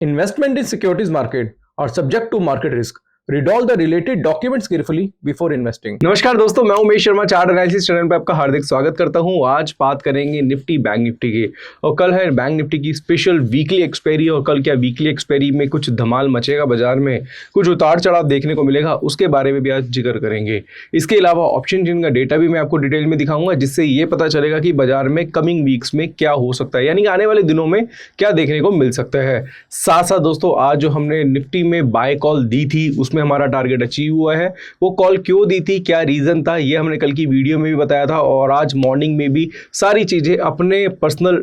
Investment in securities market are subject to market risk. Read all the related documents carefully before investing. नमस्कार दोस्तों, मैं Umesh Sharma chart analysis channel पे आपका हार्दिक स्वागत करता हूं। आज बात करेंगे निफ्टी बैंक निफ्टी की, और कल है बैंक निफ्टी की स्पेशल वीकली एक्सपायरी। और कल क्या वीकली एक्सपायरी में कुछ धमाल मचेगा, बाजार में कुछ उतार चढ़ाव देखने को मिलेगा, उसके बारे में भी आज जिक्र करेंगे। इसके अलावा ऑप्शन चेन का डेटा भी मैं आपको डिटेल में दिखाऊंगा, जिससे ये पता चलेगा कि बाजार में कमिंग वीक्स में क्या हो सकता है, यानी कि आने वाले दिनों में क्या देखने को मिल सकता है। साथ साथ दोस्तों, आज जो हमने निफ्टी में बाय कॉल दी थी उसमें हमारा टारगेट अचीव हुआ है। वो कॉल क्यों दी थी, क्या रीजन था, ये हमने कल की वीडियो में भी बताया था, और आज मॉर्निंग में भी सारी चीजें अपने पर्सनल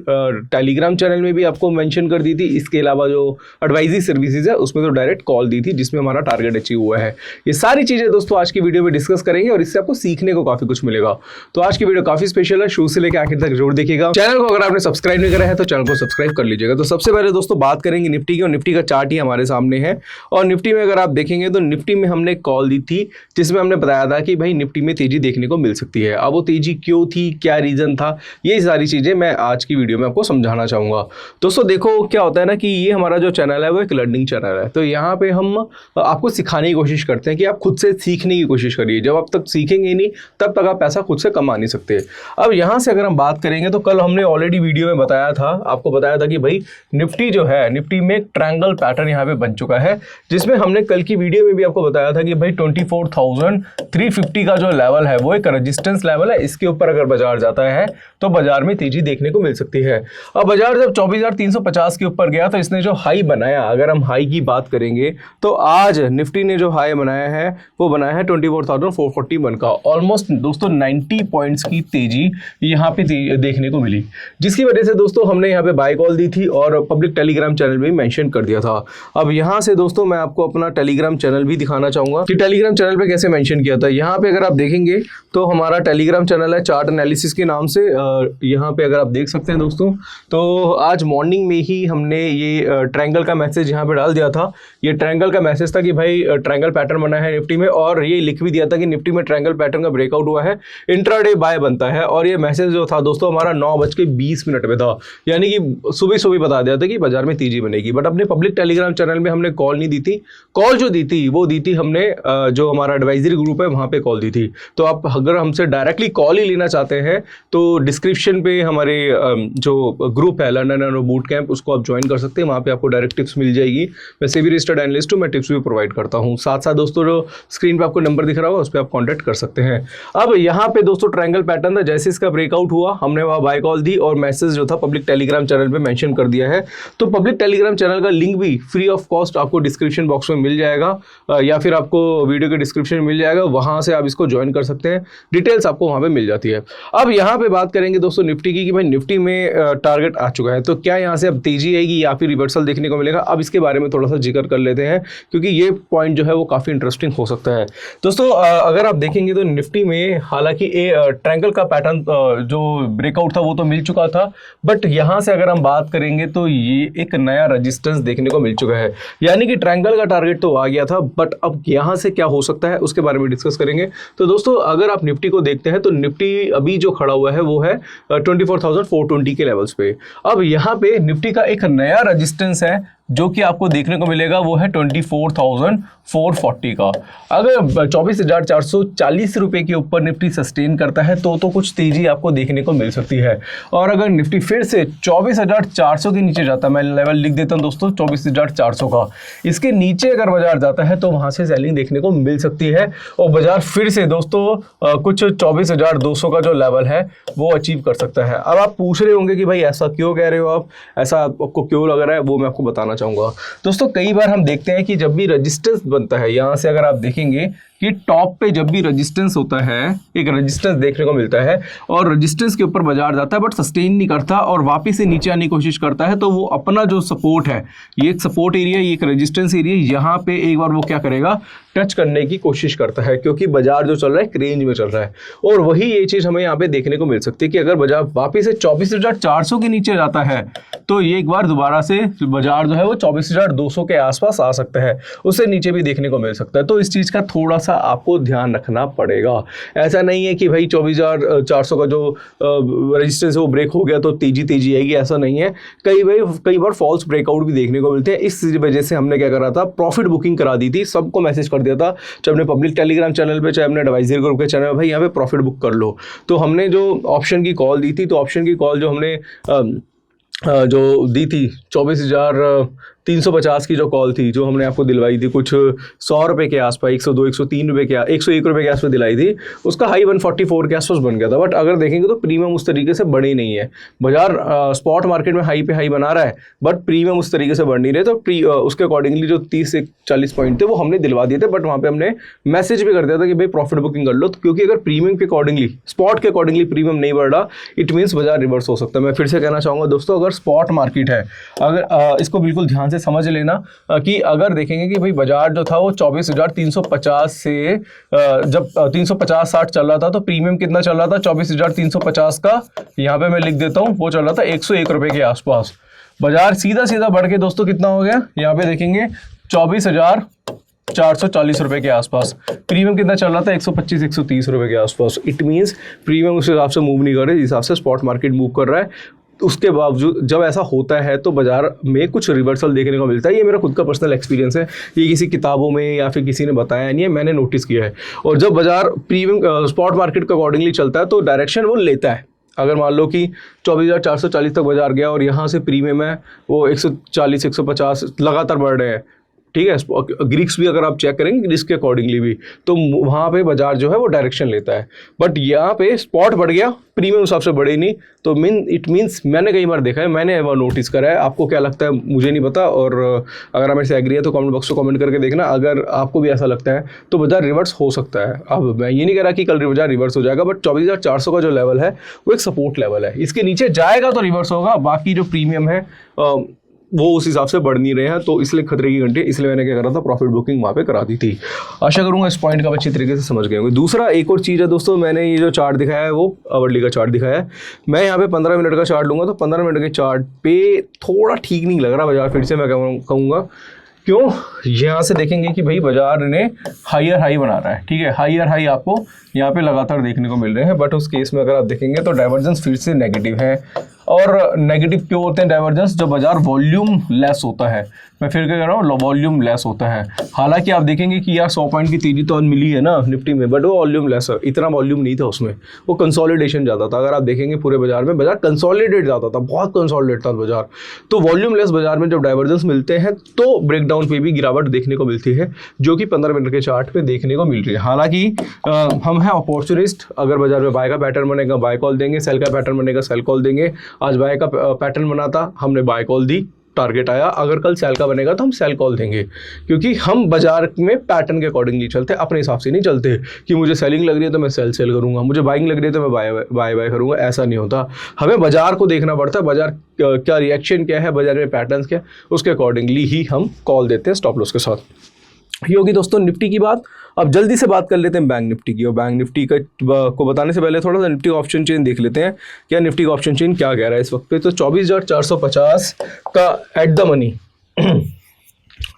टेलीग्राम चैनल में भी आपको मेंशन कर दी थी। इसके अलावा जो एडवाइजरी सर्विसेज है उसमें तो डायरेक्ट कॉल दी थी, जिसमें हमारा टारगेट अचीव हुआ है। ये सारी चीजें दोस्तों आज की वीडियो में डिस्कस करेंगे, और इससे आपको सीखने को काफी कुछ मिलेगा। तो आज की वीडियो काफी स्पेशल है, शुरू से लेकर आखिर तक जरूर देखिएगा। चैनल को अगर आपने सब्सक्राइब नहीं करा है तो चैनल को सब्सक्राइब कर लीजिएगा। तो सबसे पहले दोस्तों बात करेंगे निफ्टी की, और निफ्टी का चार्ट ही हमारे सामने है। और निफ्टी में अगर आप देखेंगे तो निफ्टी में हमने कॉल दी थी, जिसमें हमने बताया था कि भाई निफ्टी में तेजी देखने को मिल सकती है। अब वो तेजी क्यों थी, क्या रीजन था, ये सारी चीजें मैं आज की वीडियो में आपको समझाना चाहूंगा। दोस्तों देखो, क्या होता है ना कि ये हमारा जो चैनल है वो एक लर्निंग चैनल है। तो यहाँ पे हम आपको सिखाने की कोशिश करते हैं कि आप खुद से सीखने की कोशिश करिए। जब आप तक सीखेंगे नहीं तब तक आप पैसा खुद से कमा नहीं सकते। अब यहाँ से अगर हम बात करेंगे तो कल हमने ऑलरेडी वीडियो में बताया था, आपको बताया था कि भाई निफ्टी जो है, निफ्टी में एक ट्रायंगल पैटर्न यहाँ पे बन चुका है, जिसमें हमने कल की वीडियो में भी आपको बताया था कि भाई 24,350 का जो लेवल है वो एक रेजिस्टेंस लेवल है। इसके ऊपर अगर बाजार जाता है तो बाजार में तेजी देखने को मिल सकती है। अब बाजार जब 24,350 के ऊपर गया तो इसने जो हाई बनाया, अगर हम हाई की बात करेंगे तो आज निफ्टी ने जो हाई बनाया है वो बनाया है 24,441 का। ऑलमोस्ट दोस्तों 90 पॉइंट्स की तेजी यहाँ पे देखने को मिली, जिसकी वजह से दोस्तों हमने यहाँ पे बाय कॉल दी थी और पब्लिक टेलीग्राम चैनल में मेंशन कर दिया था। अब यहाँ से दोस्तों मैं आपको अपना टेलीग्राम चैनल भी दिखाना चाहूंगा कि टेलीग्राम चैनल पे कैसे मेंशन किया था। यहाँ पे अगर आप देखेंगे तो हमारा टेलीग्राम चैनल है चार्ट एनालिसिस के नाम से। यहाँ पे अगर आप देख सकते हैं दोस्तों, तो आज मॉर्निंग में ही हमने ये ट्रायंगल का मैसेज यहाँ पे डाल दिया था। ये ट्रायंगल का मैसेज था कि भाई ट्रायंगल पैटर्न बना है निफ्टी में, और ये लिख भी दिया था कि निफ्टी में ट्रायंगल पैटर्न का ब्रेकआउट हुआ है, इंट्राडे बाय बनता है। और ये मैसेज जो था दोस्तों हमारा 9:20 पे था, यानी कि सुबह सुबह बता दिया था कि बाजार में तेजी बनेगी। बट अपने पब्लिक टेलीग्राम चैनल में हमने कॉल नहीं दी थी। कॉल जो दी थी वो दी थी हमने जो हमारा एडवाइजरी ग्रुप है वहाँ पे कॉल दी थी। तो आप अगर हमसे डायरेक्टली कॉल ही लेना चाहते हैं तो डिस्क्रिप्शन पे हमारे जो ग्रुप है लंडन एंड बूट कैंप, उसको आप ज्वाइन कर सकते हैं। वहाँ पे आपको डायरेक्ट टिप्स मिल जाएगी। मैं सेबी रजिस्टर्ड एनालिस्ट हूँ, मैं टिप्स भी प्रोवाइड करता हूँ। साथ साथ दोस्तों जो स्क्रीन पे आपको नंबर दिख रहा होगा उस पर आप कॉन्टैक्ट कर सकते हैं। अब यहाँ पे दोस्तों ट्रायंगल पैटर्न था, जैसे इसका ब्रेकआउट हुआ हमने वहाँ बाय कॉल दी और मैसेज जो था पब्लिक टेलीग्राम चैनल पे मेंशन कर दिया है। तो पब्लिक टेलीग्राम चैनल का लिंक भी फ्री ऑफ कॉस्ट आपको डिस्क्रिप्शन बॉक्स में मिल जाएगा, या फिर आपको वीडियो के डिस्क्रिप्शन में मिल जाएगा, वहां से आप इसको ज्वाइन कर सकते हैं। डिटेल्स आपको वहां पे मिल जाती है। अब यहाँ पे बात करेंगे दोस्तों निफ्टी की कि भाई निफ्टी में टारगेट आ चुका है, तो क्या यहाँ से अब तेजी आएगी या फिर रिवर्सल देखने को मिलेगा। अब इसके बारे में थोड़ा सा जिक्र कर लेते हैं, क्योंकि ये पॉइंट जो है वो काफी इंटरेस्टिंग हो सकता है। दोस्तों अगर आप देखेंगे तो निफ्टी में हालांकि ट्रायंगल का पैटर्न जो ब्रेकआउट था वो तो मिल चुका था, बट यहाँ से अगर हम बात करेंगे तो ये एक नया रेजिस्टेंस देखने को मिल चुका है, यानी कि ट्रायंगल का टारगेट तो आ गया था, बट अब यहाँ से क्या हो सकता है उसके बारे में डिस्कस करेंगे। तो दोस्तों अगर आप निफ्टी को देखते हैं तो निफ्टी अभी जो खड़ा हुआ है वो है 24,420 के लेवल्स पे। अब यहाँ पे निफ्टी का एक नया रेजिस्टेंस है जो कि आपको देखने को मिलेगा, वो है 24,440 का। अगर 24,440 रुपए के ऊपर निफ्टी सस्टेन करता है तो कुछ तेजी आपको देखने को मिल सकती है। और अगर निफ्टी फिर से 24,400 के नीचे जाता है, मैं लेवल लिख देता हूं दोस्तों 24,400 का, इसके नीचे अगर बाजार जाता है तो वहां से सेलिंग देखने को मिल सकती है, और बाजार फिर से दोस्तों कुछ 24,200 का जो लेवल है वो अचीव कर सकता है। अब आप पूछ रहे होंगे कि भाई ऐसा क्यों कह रहे हो आप, ऐसा आपको क्यों लग रहा है, वो मैं आपको बताना चाहूंगा। दोस्तों कई बार हम देखते हैं कि जब भी रेजिस्टेंस बनता है, यहां से अगर आप देखेंगे कि टॉप पे जब भी रेजिस्टेंस होता है, एक रेजिस्टेंस देखने को मिलता है और रेजिस्टेंस के ऊपर बाजार जाता है बट सस्टेन नहीं करता और वापस से नीचे आने की कोशिश करता है, तो वो अपना जो सपोर्ट है, ये एक सपोर्ट एरिया, ये एक रेजिस्टेंस एरिया, यहाँ पे एक बार वो क्या करेगा, टच करने की कोशिश करता है, क्योंकि बाजार जो चल रहा है एक रेंज में चल रहा है। और वही ये चीज हमें यहाँ पे देखने को मिल सकती है कि अगर बाजार वापस से 24,400 के नीचे जाता है तो ये एक बार दोबारा से बाजार जो है वो 24,200 के आसपास आ सकता है, उससे नीचे भी देखने को मिल सकता है। तो इस चीज़ का थोड़ा सा आपको ध्यान रखना पड़ेगा। ऐसा नहीं है कि भाई 24,400 का जो रेजिस्टेंस है वो ब्रेक हो गया तो तेजी आएगी, ऐसा नहीं है। कई बार फॉल्स ब्रेकआउट भी देखने को मिलते हैं। इस वजह से हमने क्या करा था, प्रॉफिट बुकिंग करा दी थी, सबको मैसेज कर दिया था, चाहे अपने पब्लिक टेलीग्राम चैनल पे, चाहे अपने एडवाइजरी ग्रुप के चैनल पे, भाई यहाँ पे प्रॉफिट बुक कर लो। तो हमने जो ऑप्शन की कॉल दी थी, तो ऑप्शन की कॉल जो हमने जो दी थी 24,350 की जो कॉल थी, जो हमने आपको दिलवाई थी कुछ 100 रुपये के आसपास, 102, 103 रुपये के 101 रुपये के आसपास दिलाई थी, उसका हाई 144 के आसपास बन गया था। बट अगर देखेंगे तो प्रीमियम उस तरीके से बढ़ी नहीं है। बाजार स्पॉट मार्केट में हाई पे हाई बना रहा है, बट प्रीमियम उस तरीके से बढ़ नहीं रहे। तो उसके अकॉर्डिंगली जो 30 से 40 पॉइंट थे वो हमने दिलवा दिए थे, बट वहाँ पे हमने मैसेज भी कर दिया था कि भाई प्रॉफिट बुकिंग कर लो, क्योंकि अगर प्रीमियम के अकॉर्डिंगली, स्पॉट के अकॉर्डिंगली प्रीमियम नहीं बढ़ रहा, इट मीन्स बाजार रिवर्स हो सकता है। मैं फिर से कहना चाहूँगा दोस्तों, अगर स्पॉट मार्केट है, अगर इसको बिल्कुल ध्यान से समझ लेना कि अगर देखेंगे कि भाई बाजार जो था वो 24,350 से जब 350-60 चल रहा था, तो प्रीमियम कितना चल रहा था 24,350 का, यहाँ पे मैं लिख देता हूँ, वो चल रहा था 101 रुपये के आसपास। बाजार सीधा बढ़ के दोस्तों कितना हो गया, यहाँ पे देखेंगे 24,440 रुपये के आसपास। प्रीमियम कितना चल रहा था 125-130 रुपये के आसपास। इट मीन्स प्रीमियम उस हिसाब से मूव नहीं कर रहे जिस हिसाब से स्पॉट मार्केट मूव कर रहा है। उसके बावजूद जब ऐसा होता है तो बाजार में कुछ रिवर्सल देखने को मिलता है। ये मेरा खुद का पर्सनल एक्सपीरियंस है, ये किसी किताबों में या फिर किसी ने बताया नहीं है, मैंने नोटिस किया है। और जब बाजार प्रीमियम स्पॉट मार्केट के अकॉर्डिंगली चलता है तो डायरेक्शन वो लेता है। अगर मान लो कि 24,440 तक बाजार गया और यहाँ से प्रीमियम है वो 140-150 लगातार बढ़ रहे हैं, ठीक है, ग्रीक्स भी अगर आप चेक करेंगे ग्रीक्स के अकॉर्डिंगली भी, तो वहाँ पे बाजार जो है वो डायरेक्शन लेता है। बट यहाँ पे स्पॉट बढ़ गया, प्रीमियम उस हिसाब से बढ़े नहीं, तो इट मीन्स मैंने कई बार देखा है, मैंने वो नोटिस करा है। आपको क्या लगता है मुझे नहीं पता, और अगर आप मेरे से एग्री है तो कमेंट बॉक्स में कमेंट करके देखना। अगर आपको भी ऐसा लगता है तो बाजार रिवर्स हो सकता है। अब मैं ये नहीं कह रहा कि कल बाजार रिवर्स हो जाएगा, बट 24,400 का जो लेवल है वो एक सपोर्ट लेवल है, इसके नीचे जाएगा तो रिवर्स होगा। बाकी जो प्रीमियम है वो उस हिसाब से बढ़ नहीं रहे हैं, तो इसलिए खतरे की घंटे, इसलिए मैंने क्या करा था, प्रॉफिट बुकिंग वहाँ पे करा दी थी। आशा करूँगा इस पॉइंट का अच्छी तरीके से समझ गए होंगे। दूसरा एक और चीज़ है दोस्तों, मैंने ये जो चार्ट दिखाया है वो आवरली का चार्ट दिखाया है। मैं यहाँ पे 15 मिनट का चार्ट लूँगा, तो 15 मिनट के चार्ट पे थोड़ा ठीक नहीं लग रहा बाजार। फिर से मैं कहूँगा क्यों, यहाँ से देखेंगे कि भाई बाजार ने हायर हाई बना रहा है, ठीक है, हायर हाई आपको यहाँ पे लगातार देखने को मिल रहे हैं। बट उस केस में अगर आप देखेंगे तो डाइवर्जेंस फिर से नेगेटिव है। और नेगेटिव क्यों होते हैं डाइवर्जेंस, जब बाजार वॉल्यूम लेस होता है। मैं फिर क्या कह रहा हूँ, वॉल्यूम लेस होता है। हालांकि आप देखेंगे कि यार 100 पॉइंट की तेजी तो मिली है ना निफ्टी में, बट वो वॉल्यूम लेस है, इतना वॉल्यूम नहीं था उसमें, वो कंसोलिडेशन ज़्यादा था। अगर आप देखेंगे पूरे बाजार में बाजार कंसोलिडेट ज़्यादा था, बहुत कंसोलिडेट था बाजार। तो वॉल्यूम लेस बाजार में जब डाइवर्जेंस मिलते हैं तो ब्रेकडाउन पे भी गिरावट देखने को मिलती है, जो कि 15 मिनट के चार्ट पे देखने को मिल रही है। हालांकि हम हैं अपॉर्चुनिस्ट, अगर बाजार में बाय का पैटर्न बनेगा बाय कॉल देंगे, सेल का पैटर्न बनेगा सेल कॉल देंगे। आज बाय का पैटर्न बना था, हमने बाय कॉल दी, टारगेट आया। अगर कल सेल का बनेगा तो हम सेल कॉल देंगे, क्योंकि हम बाजार में पैटर्न के अकॉर्डिंगली चलते हैं, अपने हिसाब से नहीं चलते कि मुझे सेलिंग लग रही है तो मैं सेल करूंगा, मुझे बाइंग लग रही है तो मैं बाय करूंगा। ऐसा नहीं होता, हमें बाजार को देखना पड़ता है, बाजार क्या रिएक्शन क्या है, बाजार में पैटर्न क्या, उसके अकॉर्डिंगली ही हम कॉल देते हैं स्टॉप लॉस के साथ। ये होगी दोस्तों निफ्टी की बात। अब जल्दी से बात कर लेते हैं बैंक निफ्टी की। और बैंक निफ्टी को बताने से पहले थोड़ा सा निफ्टी का ऑप्शन चेन देख लेते हैं, क्या निफ्टी का ऑप्शन चेन क्या कह रहा है इस वक्त पे। तो 24,450 का एट द मनी,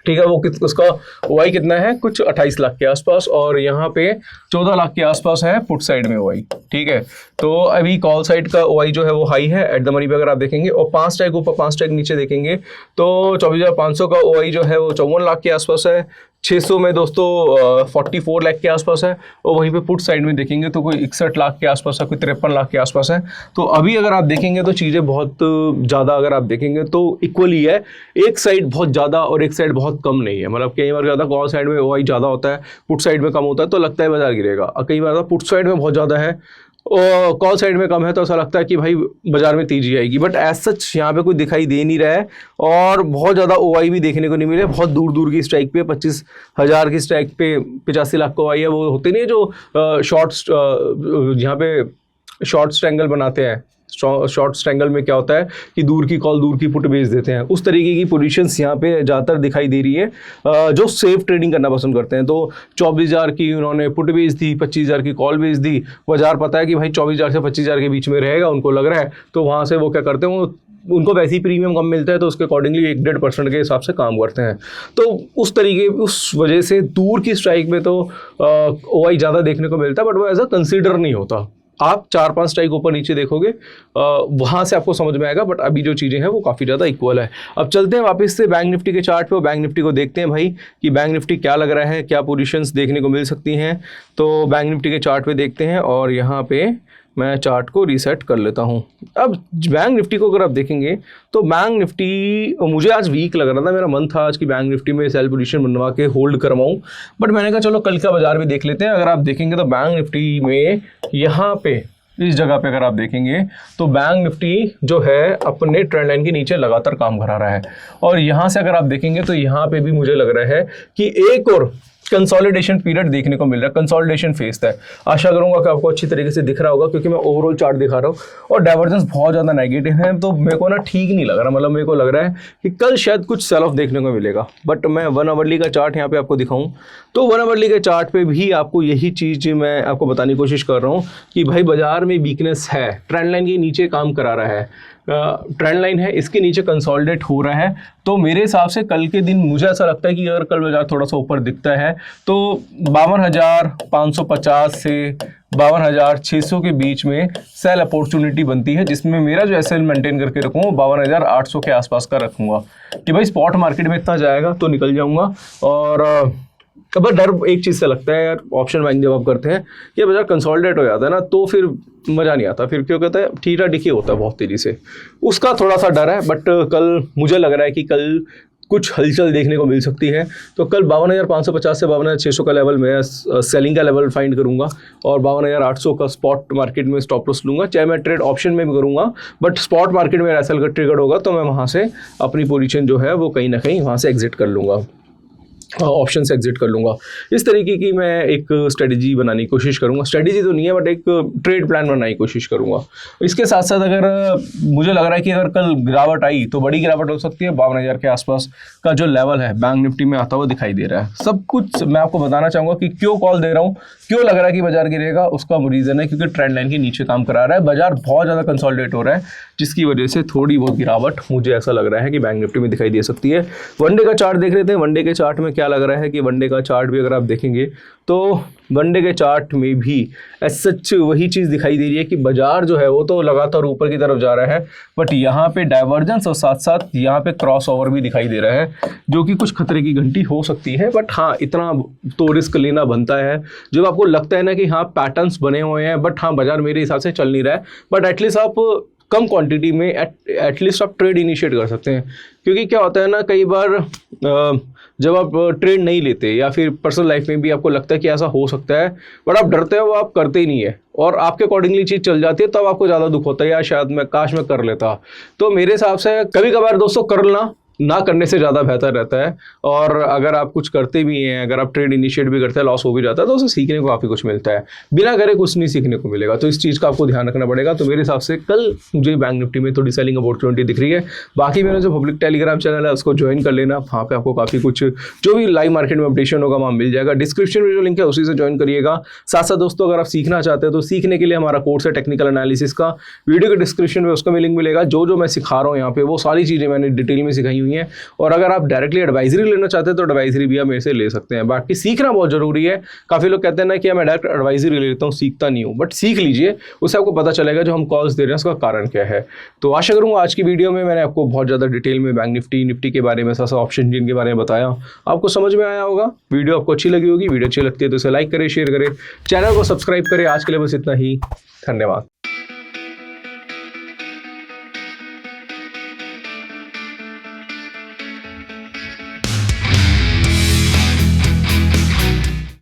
ठीक है, वो उसका ओआई कितना है, कुछ 28 लाख के आसपास, और यहाँ पे 14 लाख के आसपास है पुट साइड में ओआई, ठीक है। तो अभी कॉल साइड का ओआई जो है वो हाई है एट द मनी पे अगर आप देखेंगे, और 5 स्ट्राइक ऊपर 5 स्ट्राइक नीचे देखेंगे तो 24,500 का ओआई जो है वो 54 लाख के आसपास है। 600 में दोस्तों 44 लाख के आसपास है, और वहीं पे पुट साइड में देखेंगे तो कोई 61 लाख के आसपास है, कोई 53 लाख के आसपास है। तो अभी अगर आप देखेंगे तो चीज़ें बहुत ज़्यादा, अगर आप देखेंगे तो इक्वली है, एक साइड बहुत ज़्यादा और एक साइड बहुत कम नहीं है। मतलब कई बार ज़्यादा कॉल साइड में ओआई ज़्यादा होता है, पुट साइड में कम होता है, तो लगता है बाजार गिरेगा। और कई बार पुट साइड में बहुत ज़्यादा है और कॉल साइड में कम है, तो ऐसा लगता है कि भाई बाजार में तेजी आएगी। बट एज सच यहाँ पे कोई दिखाई दे नहीं रहा है, और बहुत ज़्यादा ओआई भी देखने को नहीं मिले। बहुत दूर दूर की स्ट्राइक पे 25,000 की स्ट्राइक पे 85 लाख का ओआई है। वो होते नहीं जो यहाँ पे शॉर्ट स्ट्रैंगल बनाते हैं, शॉर्ट स्ट्रैंगल में क्या होता है कि दूर की कॉल दूर की पुट बेच देते हैं, उस तरीके की पोजीशंस यहाँ पे ज़्यादातर दिखाई दे रही है जो सेफ ट्रेडिंग करना पसंद करते हैं। तो 24,000 की उन्होंने पुट बेच दी, 25,000 की कॉल बेच दी। बाजार पता है कि भाई 24,000 से 25,000 के बीच में रहेगा, उनको लग रहा है, तो वहाँ से वो क्या करते हैं, वो उनको वैसे ही प्रीमियम कम मिलता है तो उसके अकॉर्डिंगली 1-1.5% के हिसाब से काम करते हैं। तो उस वजह से दूर की स्ट्राइक में तो OI ज़्यादा देखने को मिलता है, बट वो एज अ कंसीडर नहीं होता। आप 4-5 स्ट्राइक ऊपर नीचे देखोगे वहाँ से आपको समझ में आएगा, बट अभी जो चीज़ें हैं वो काफ़ी ज़्यादा इक्वल है। अब चलते हैं वापस से बैंक निफ्टी के चार्ट पे और बैंक निफ्टी को देखते हैं भाई कि बैंक निफ्टी क्या लग रहा है, क्या पोजीशंस देखने को मिल सकती हैं। तो बैंक निफ्टी के चार्ट पे देखते हैं और यहाँ पे मैं चार्ट को रीसेट कर लेता हूँ। अब बैंक निफ्टी को अगर आप देखेंगे तो बैंक निफ्टी मुझे आज वीक लग रहा था, मेरा मन था आज कि बैंक निफ्टी में सेल पोजीशन बनवा के होल्ड करवाऊँ, बट मैंने कहा चलो कल का बाजार भी देख लेते हैं। अगर आप देखेंगे तो बैंक निफ्टी में यहाँ पे इस जगह पे अगर आप देखेंगे तो बैंक निफ्टी जो है अपने ट्रेंड लाइन के नीचे लगातार काम करा रहा है, और यहाँ से अगर आप देखेंगे तो यहाँ पे भी मुझे लग रहा है कि एक और कंसोलिडेशन पीरियड देखने को मिल रहा है, कंसोलिडेशन फेज है। आशा करूंगा कि आपको अच्छी तरीके से दिख रहा होगा, क्योंकि मैं ओवरऑल चार्ट दिखा रहा हूँ और डाइवर्जेंस बहुत ज़्यादा नेगेटिव है, तो मेरे को ना ठीक नहीं लग रहा। मतलब मेरे को लग रहा है कि कल शायद कुछ सेल ऑफ देखने को मिलेगा, बट मैं 1 आवरली का चार्ट यहाँ पे आपको दिखाऊं तो 1 आवरली के चार्ट पे भी आपको यही चीज़ मैं आपको बताने की कोशिश कर रहा हूँ कि भाई बाजार में वीकनेस है, ट्रेंड लाइन के नीचे काम करा रहा है, ट्रेंड लाइन है इसके नीचे कंसोलिडेट हो रहा है। तो मेरे हिसाब से कल के दिन मुझे ऐसा लगता है कि अगर कल बाजार थोड़ा सा ऊपर दिखता है तो 52,550 से 52,600 के बीच में सेल अपॉर्चुनिटी बनती है, जिसमें मेरा जो एसएल मेंटेन करके रखूँगा 52,800 के आसपास का रखूँगा कि भाई स्पॉट मार्केट में इतना जाएगा तो निकल जाऊँगा। और अब डर एक चीज़ से लगता है यार, ऑप्शन बाइंग जब आप करते हैं कि बाजार कंसोलिडेट हो जाता है ना तो फिर मज़ा नहीं आता, फिर क्यों कहता है ठीठा डिकी होता है बहुत तेज़ी से, उसका थोड़ा सा डर है। बट कल मुझे लग रहा है कि कल कुछ हलचल देखने को मिल सकती है। तो कल 52,550 से 52,600 का लेवल मैं सेलिंग का लेवल फाइंड करूंगा और 52,800 का स्पॉट मार्केट में स्टॉप लॉस लूंगा। चाहे मैं ट्रेड ऑप्शन में भी करूंगा, बट स्पॉट मार्केट में एसएल का ट्रिगर होगा तो मैं वहाँ से अपनी पोजीशन जो है वो कहीं ना कहीं वहाँ से एग्जिट कर लूँगा, ऑप्शन से एग्जिट कर लूँगा। इस तरीके की मैं एक स्ट्रेटजी बनाने की कोशिश करूँगा, स्ट्रेटजी तो नहीं है बट एक ट्रेड प्लान बनाने की कोशिश करूँगा। इसके साथ साथ अगर मुझे लग रहा है कि अगर कल गिरावट आई तो बड़ी गिरावट हो सकती है, 52,000 के आसपास का जो लेवल है बैंक निफ्टी में आता हुआ दिखाई दे रहा है। सब कुछ मैं आपको बताना चाहूँगा कि क्यों कॉल दे रहा हूँ, क्यों लग रहा है कि बाजार गिरेगा, उसका रीज़न है क्योंकि ट्रेंड लाइन के नीचे काम करा रहा है, बाजार बहुत ज़्यादा कंसोलिडेट हो रहा है, जिसकी वजह से थोड़ी बहुत गिरावट मुझे ऐसा लग रहा है कि बैंक निफ्टी में दिखाई दे सकती है। वनडे का चार्ट देख लेते हैं। वनडे के चार्ट में क्या लग रहा है कि वनडे का चार्ट भी अगर आप देखेंगे तो वनडे के चार्ट में भी एज सच वही चीज़ दिखाई दे रही है कि बाजार जो है वो तो लगातार ऊपर की तरफ जा रहा है, बट यहाँ पे डाइवर्जेंस और साथ साथ यहाँ पे क्रॉस ओवर भी दिखाई दे रहा है, जो कि कुछ खतरे की घंटी हो सकती है। बट हाँ, इतना तो रिस्क लेना बनता है जब आपको लगता है ना कि हाँ पैटर्न्स बने हुए हैं, बट हाँ बाजार मेरे हिसाब से चल नहीं रहा है, बट एटलीस्ट आप कम क्वांटिटी में एटलीस्ट आप ट्रेड इनिशिएट कर सकते हैं। क्योंकि क्या होता है ना, कई बार जब आप ट्रेड नहीं लेते या फिर पर्सनल लाइफ में भी आपको लगता है कि ऐसा हो सकता है, बट आप डरते हो, वो आप करते ही नहीं है और आपके अकॉर्डिंगली चीज़ चल जाती है, तब आपको ज़्यादा दुख होता है या शायद मैं काश मैं कर लेता। तो मेरे हिसाब से कभी कभार दोस्तों करना ना करने से ज़्यादा बेहतर रहता है। और अगर आप कुछ करते भी हैं, अगर आप ट्रेड इनिशिएट भी करते हैं, लॉस हो भी जाता है, तो उसे सीखने को काफ़ी कुछ मिलता है, बिना करे कुछ नहीं सीखने को मिलेगा। तो इस चीज़ का आपको ध्यान रखना पड़ेगा। तो मेरे हिसाब से कल मुझे बैंक निफ्टी में थोड़ी सेलिंग अपॉर्चुनिटी दिख रही है। बाकी मेरा जो पब्लिक टेलीग्राम चैनल है उसको ज्वाइन कर लेना, वहाँ पे आपको काफ़ी कुछ जो भी लाइव मार्केट में अपडेशन होगा वहाँ मिल जाएगा। डिस्क्रिप्शन में जो लिंक है उसी से ज्वाइन करिएगा। साथ साथ दोस्तों अगर आप सीखना चाहते हैं तो सीखने के लिए हमारा कोर्स है टेक्निकल एनालिसिस का, वीडियो के डिस्क्रिप्शन में उसका भी लिंक मिलेगा। जो मैं सिखा रहा हूँ यहाँ पे वो सारी चीज़ें मैंने डिटेल में सिखाई हुई हैं। और अगर आप डायरेक्टली एडवाइजरी लेना चाहते हैं तो एडवाइजरी भी आप मेरे से ले सकते हैं। बाकी सीखना बहुत जरूरी है। काफ़ी लोग कहते हैं ना कि मैं डायरेक्ट एडवाइजरी ले लेता हूँ, सीखता नहीं हूँ, बट सीख लीजिए, उससे आपको पता चलेगा जो हम कॉल्स दे रहे हैं उसका कारण क्या है। तो आशा करूँगा आज की वीडियो में मैंने आपको बहुत ज़्यादा डिटेल में बैंक निफ्टी के बारे में, साथ ऑप्शन जिनके बारे में बताया, आपको समझ में आया होगा। वीडियो आपको अच्छी लगी होगी। वीडियो अच्छी लगती है तो इसे लाइक करें, शेयर करें, चैनल को सब्सक्राइब करें। आज के लिए बस इतना ही, धन्यवाद।